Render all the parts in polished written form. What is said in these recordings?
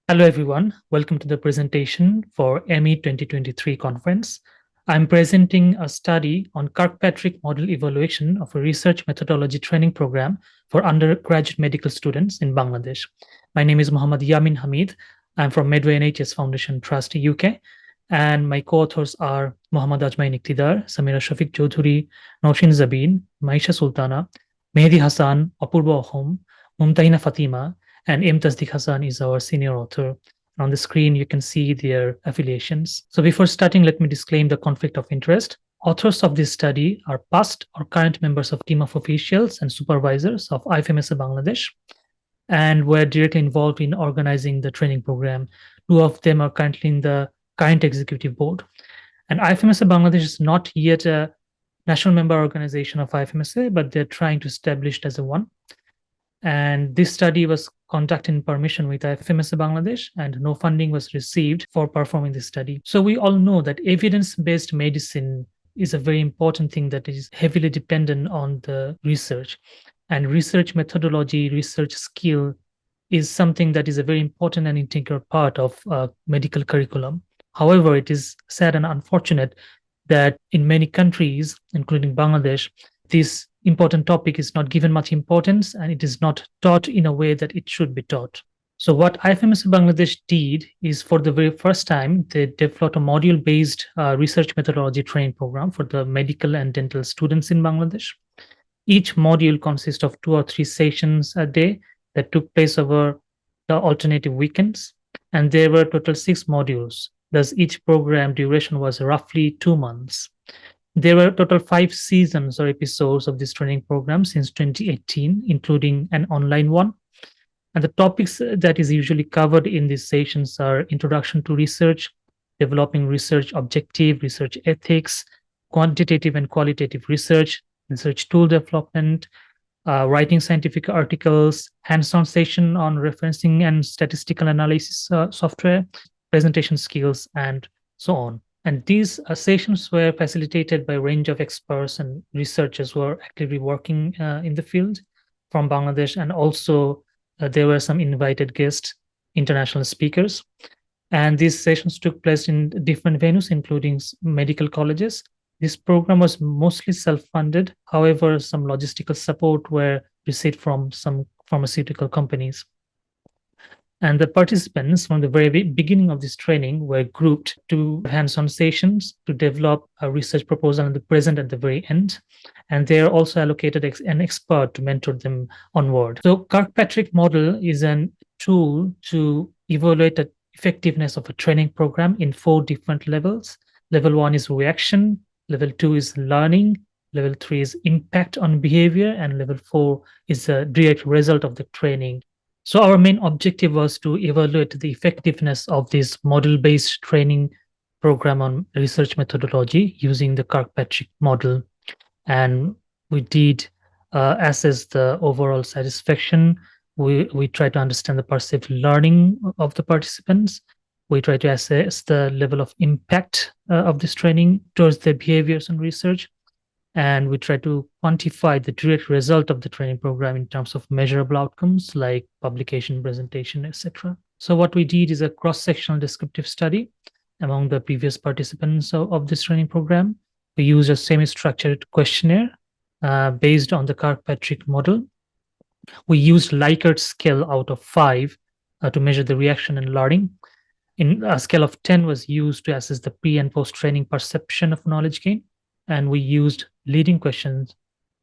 Hello, everyone. Welcome to the presentation for AMEE 2023 conference. I'm presenting a study on Kirkpatrick model evaluation of a research methodology training program for undergraduate medical students in Bangladesh. My name is Mohammad Yamin Hamid. I'm from Medway NHS Foundation Trust, UK. And my co-authors are Mohammad Ajmain Iqtidar, Samira Shafiq Chaudhuri, Noshin Zabin, Maisha Sultana, Mehdi Hassan, Apurba Ahom, Mumtahina Fatima, and M. Tasdiq Hassan is our senior author. On the screen, you can see their affiliations. So before starting, let me disclaim the conflict of interest. Authors of this study are past or current members of team of officials and supervisors of IFMSA Bangladesh and were directly involved in organizing the training program. Two of them are currently in the current executive board. And IFMSA Bangladesh is not yet a national member organization of IFMSA, but they're trying to establish it as a one. And this study was conducted in permission with IFMSA Bangladesh, and no funding was received for performing this study. So we all know that evidence-based medicine is a very important thing that is heavily dependent on the research. And research methodology, research skill is something that is a very important and integral part of medical curriculum. However, it is sad and unfortunate that in many countries, including Bangladesh, this important topic is not given much importance and it is not taught in a way that it should be taught. So what IFMS Bangladesh did is for the very first time, they developed a module-based research methodology training program for the medical and dental students in Bangladesh. Each module consists of 2 or 3 sessions a day that took place over the alternative weekends. And there were total 6 modules. Thus, each program duration was roughly 2 months. There were total 5 seasons or episodes of this training program since 2018, including an online one. And the topics that is usually covered in these sessions are introduction to research, developing research objective, research ethics, quantitative and qualitative research, research tool development, writing scientific articles, hands-on session on referencing and statistical analysis software, presentation skills, and so on. And these sessions were facilitated by a range of experts and researchers who are actively working in the field from Bangladesh. And also there were some invited guests, international speakers. And these sessions took place in different venues, including medical colleges. This program was mostly self-funded. However, some logistical support were received from some pharmaceutical companies. And the participants from the very beginning of this training were grouped to hands-on sessions to develop a research proposal at the present at the very end. And they are also allocated an expert to mentor them onward. So Kirkpatrick model is a tool to evaluate the effectiveness of a training program in 4 different levels. Level 1 is reaction, level 2 is learning, level 3 is impact on behavior, and level 4 is a direct result of the training. So our main objective was to evaluate the effectiveness of this model-based training program on research methodology using the Kirkpatrick model. And we did assess the overall satisfaction. We tried to understand the perceived learning of the participants. We tried to assess the level of impact of this training towards their behaviors and research. And we try to quantify the direct result of the training program in terms of measurable outcomes like publication, presentation, etc. So what we did is a cross-sectional descriptive study among the previous participants of this training program. We used a semi-structured questionnaire based on the Kirkpatrick model. We used Likert scale out of 5 to measure the reaction and learning. In a scale of 10 was used to assess the pre and post-training perception of knowledge gain. And we used leading questions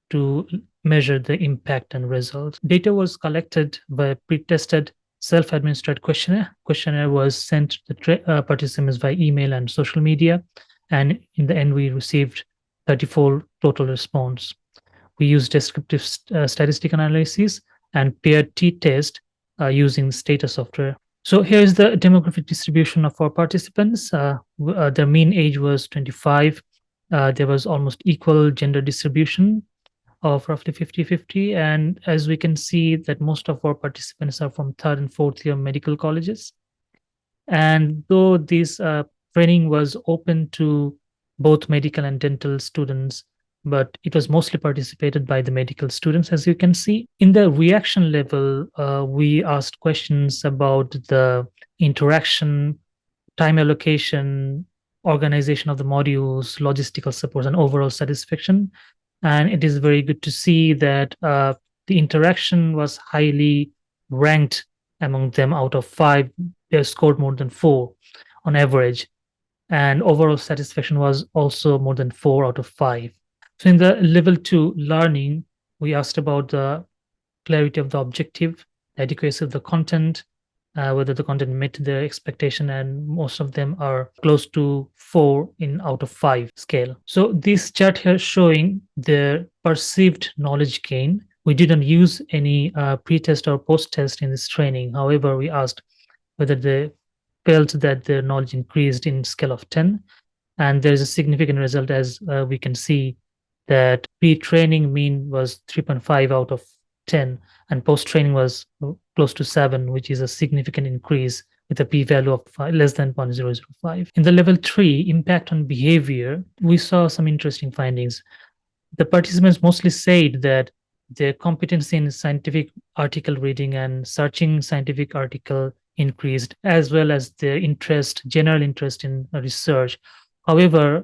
to measure the impact and results. Data was collected by a pre-tested self-administered questionnaire. Questionnaire was sent to the participants by email and social media. And in the end, we received 34 total response. We used descriptive statistic analysis and paired t-test using Stata software. So here is the demographic distribution of our participants. Their mean age was 25. There was almost equal gender distribution of roughly 50-50. And as we can see that most of our participants are from 3rd and 4th year medical colleges. And though this training was open to both medical and dental students, but it was mostly participated by the medical students, as you can see. In the reaction level, we asked questions about the interaction, time allocation, organization of the modules, logistical support, and overall satisfaction. And it is very good to see that the interaction was highly ranked among them. Out of 5, they scored more than 4 on average. And overall satisfaction was also more than 4 out of 5. So in the level 2 learning, we asked about the clarity of the objective, adequacy of the content, whether the content met their expectation, and most of them are close to 4 in out of 5 scale. So this chart here showing the perceived knowledge gain. We didn't use any pre-test or post-test in this training. However, we asked whether they felt that their knowledge increased in scale of 10. And there's a significant result, as we can see that pre-training mean was 3.5 out of 10, and post-training was close to 7, which is a significant increase with a p-value of less than 0.005. In the level 3, impact on behavior, we saw some interesting findings. The participants mostly said that their competence in scientific article reading and searching scientific article increased, as well as their general interest in research. However,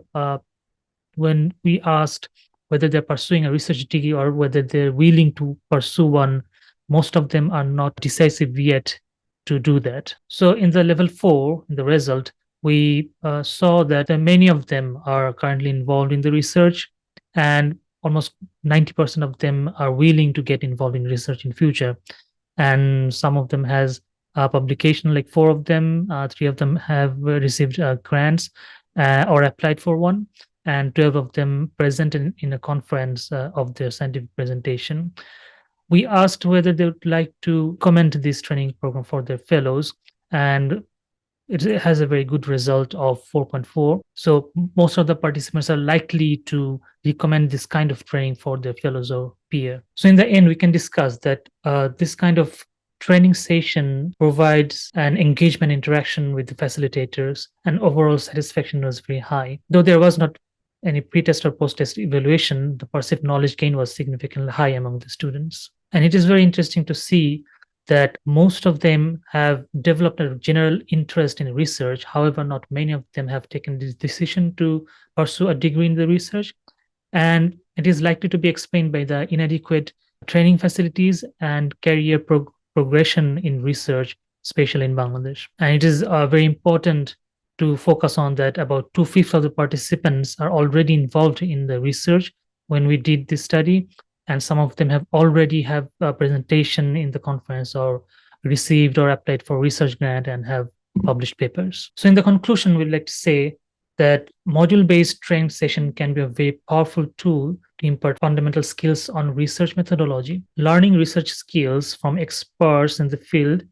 when we asked whether they're pursuing a research degree or whether they're willing to pursue one, most of them are not decisive yet to do that. So in the level 4, in the result, we saw that many of them are currently involved in the research, and almost 90% of them are willing to get involved in research in future. And some of them has a publication, like 4 of them, 3 of them have received grants or applied for one, and 12 of them present in a conference of their scientific presentation. We asked whether they would like to comment this training program for their fellows, and it has a very good result of 4.4. So most of the participants are likely to recommend this kind of training for their fellows or peer. So in the end, we can discuss that this kind of training session provides an engagement interaction with the facilitators, and overall satisfaction was very high. Though there was not any pre-test or post-test evaluation, the perceived knowledge gain was significantly high among the students. And it is very interesting to see that most of them have developed a general interest in research. However, not many of them have taken this decision to pursue a degree in the research. And it is likely to be explained by the inadequate training facilities and career progression in research, especially in Bangladesh. And it is very important to focus on that about 2/5 of the participants are already involved in the research when we did this study, and some of them have already have a presentation in the conference or received or applied for research grant and have published papers. So in the conclusion, we'd like to say that module-based training session can be a very powerful tool to impart fundamental skills on research methodology. Learning research skills from experts in the field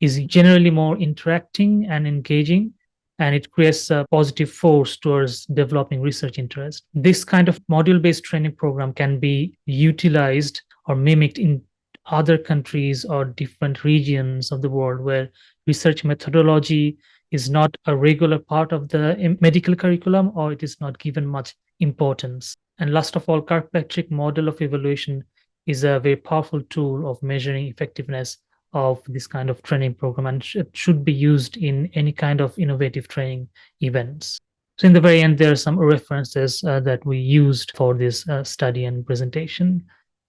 is generally more interacting and engaging, and it creates a positive force towards developing research interest. This kind of module-based training program can be utilized or mimicked in other countries or different regions of the world where research methodology is not a regular part of the medical curriculum, or it is not given much importance. And last of all, Kirkpatrick model of evaluation is a very powerful tool of measuring effectiveness of this kind of training program, and it should be used in any kind of innovative training events. So in the very end, there are some references that we used for this study and presentation.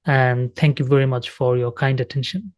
And thank you very much for your kind attention.